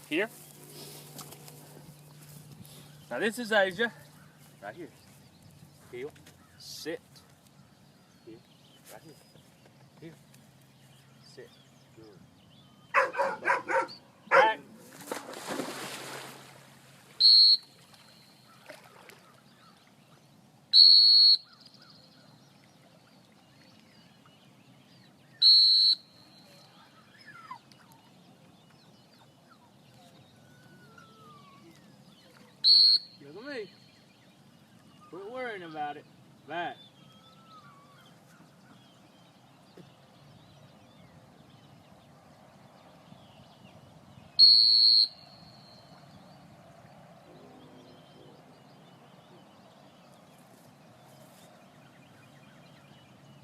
Here. Now this is Asia. Right here. Heel. Sit. Here. Right here. Here. Sit. Good. Back. Look at me. Quit worrying about it. Back.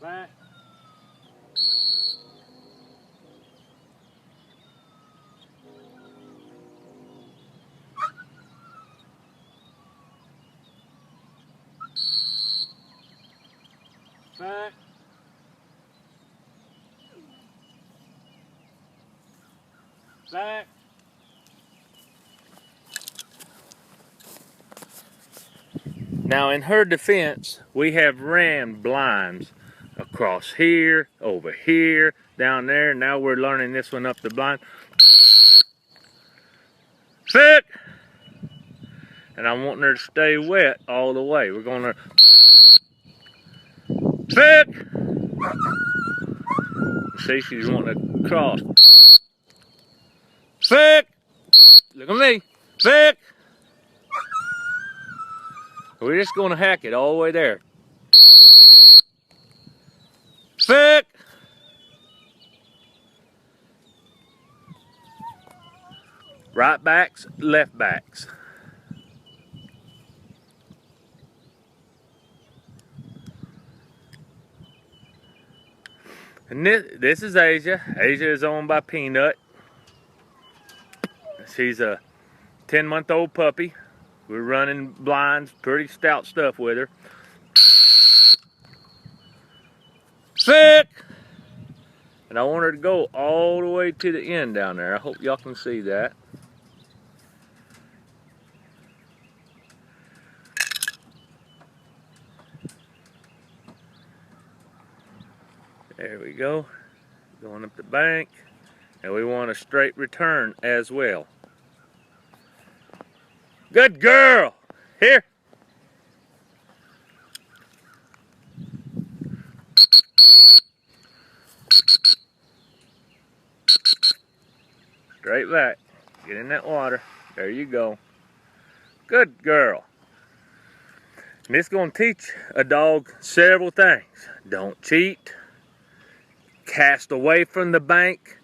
Back. Back. Back. Now in her defense, we have ran blinds across here, over here, down there. Now we're learning this one up the blind. Sit! And I'm wanting her to stay wet all the way. We're gonna sit! See, she's wanting to cross. Sit! Look at me. Sit! We're just gonna hack it all the way there. Sit! Right backs, left backs. And this is Asia. Asia is owned by Peanut. She's a 10-month-old puppy. We're running blinds, pretty stout stuff with her. Sit! And I want her to go all the way to the end down there. I hope y'all can see that. There we go. Going up the bank. And we want a straight return as well. Good girl! Here! Straight back. Get in that water. There you go. Good girl. And it's going to teach a dog several things. Don't cheat. Cast away from the bank.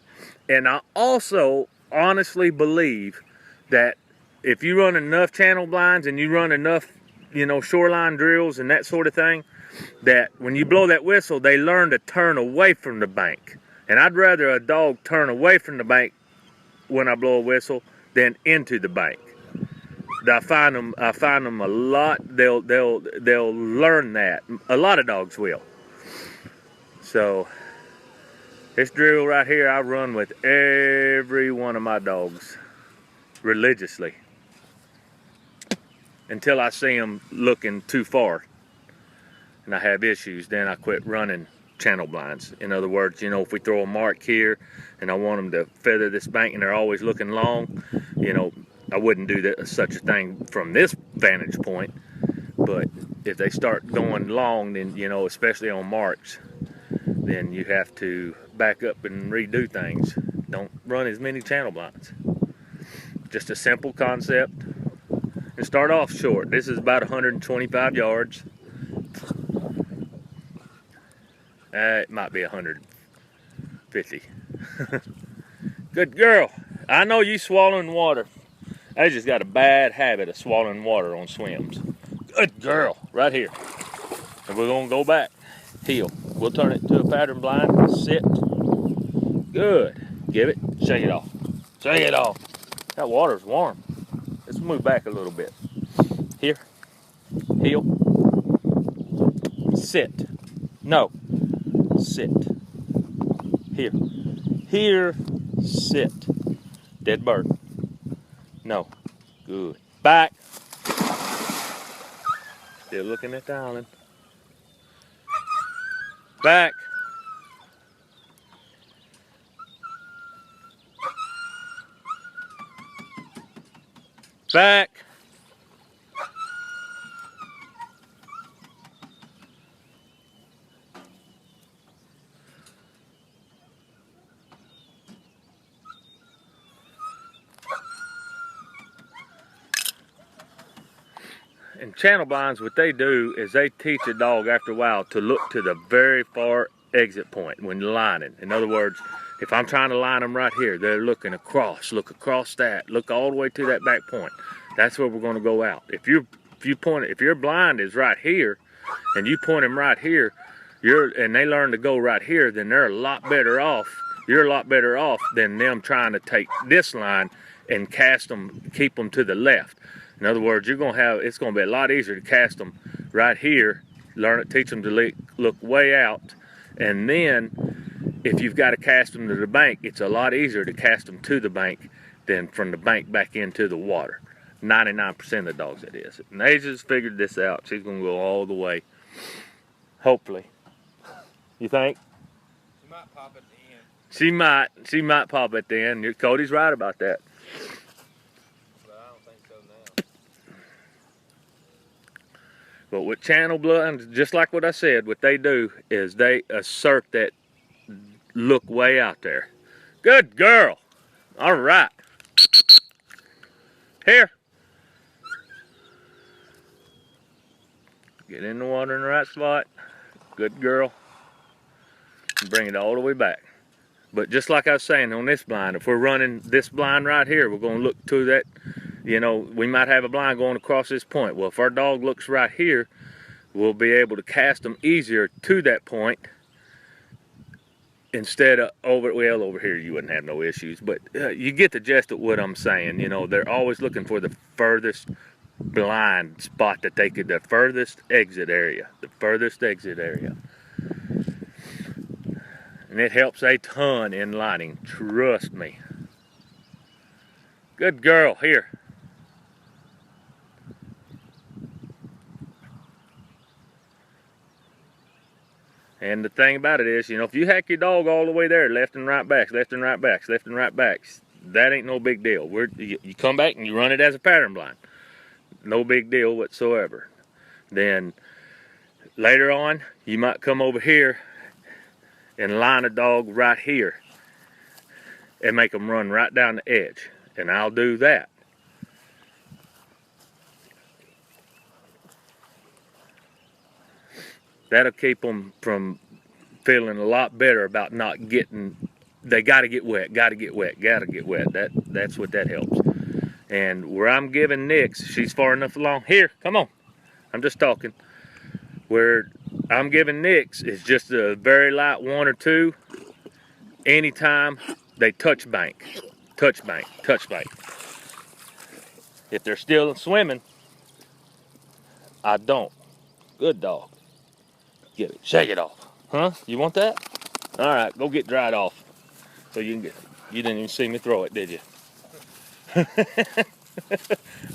And I also honestly believe that if you run enough channel blinds and you run enough, shoreline drills and that sort of thing, that when you blow that whistle, they learn to turn away from the bank. And I'd rather a dog turn away from the bank when I blow a whistle than into the bank. I find them a lot. They'll learn that. A lot of dogs will. So this drill right here, I run with every one of my dogs religiously until I see them looking too far and I have issues. Then I quit running channel blinds. In other words, if we throw a mark here and I want them to feather this bank and they're always looking long, I wouldn't do such a thing from this vantage point. But if they start going long, then especially on marks, then you have to back up and redo things. Don't run as many channel blinds. Just a simple concept. And start off short. This is about 125 yards. It might be 150. Good girl. I know you swallowing water. I just got a bad habit of swallowing water on swims. Good girl. Right here. And we're going to go back. Heel. We'll turn it to a pattern blind. Sit. Good. Give it. Shake it off. Shake it off. That water's warm. Let's move back a little bit. Here. Heel. Sit. No. Sit. Here. Here. Sit. Dead bird. No. Good. Back. Still looking at the island. Back. Back. And channel blinds, what they do is they teach a dog after a while to look to the very far exit point when lining. In other words, if I'm trying to line them right here, they're looking across, look across that, look all the way to that back point. That's where we're going to go out. If your blind is right here and you point them right here, and they learn to go right here, then they're a lot better off. You're a lot better off than them trying to take this line and cast them, keep them to the left. In other words, it's going to be a lot easier to cast them right here, teach them to look way out, and then if you've got to cast them to the bank, it's a lot easier to cast them to the bank than from the bank back into the water. 99% of the dogs it is. And Asia's figured this out. She's going to go all the way, hopefully. You think? She might pop at the end. She might pop at the end. Cody's right about that. But with channel blinds, just like what I said, what they do is they assert that look way out there. Good girl. All right. Here. Get in the water in the right spot. Good girl. And bring it all the way back. But just like I was saying on this blind, if we're running this blind right here, we're going to look to that. You know, we might have a blind going across this point. Well, if our dog looks right here, we'll be able to cast them easier to that point instead of over here you wouldn't have no issues. But you get the gist of what I'm saying. You know, they're always looking for the furthest blind spot that they could, the furthest exit area. And it helps a ton in lining, trust me. Good girl, here. And the thing about it is, you know, if you hack your dog all the way there, left and right backs, left and right backs, left and right backs, that ain't no big deal. You come back and you run it as a pattern blind. No big deal whatsoever. Then later on, you might come over here and line a dog right here and make them run right down the edge. And I'll do that. That'll keep them from feeling a lot better about not getting, they gotta get wet, gotta get wet, gotta get wet. That's what that helps. And where I'm giving Nix, she's far enough along. Here, come on. I'm just talking. Where I'm giving Nix is just a very light 1 or 2 anytime they touch bank. Touch bank, touch bank. If they're still swimming, I don't. Good dog. Get it, shake it off. Huh? You want that? All right, go get dried off. So you can get, you didn't even see me throw it, did you? All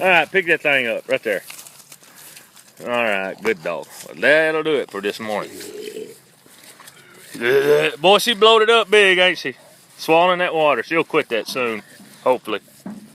right, pick that thing up right there. All right, good dog. Well, that'll do it for this morning. Boy, she blowed it up big, ain't she? Swallowing that water. She'll quit that soon, hopefully.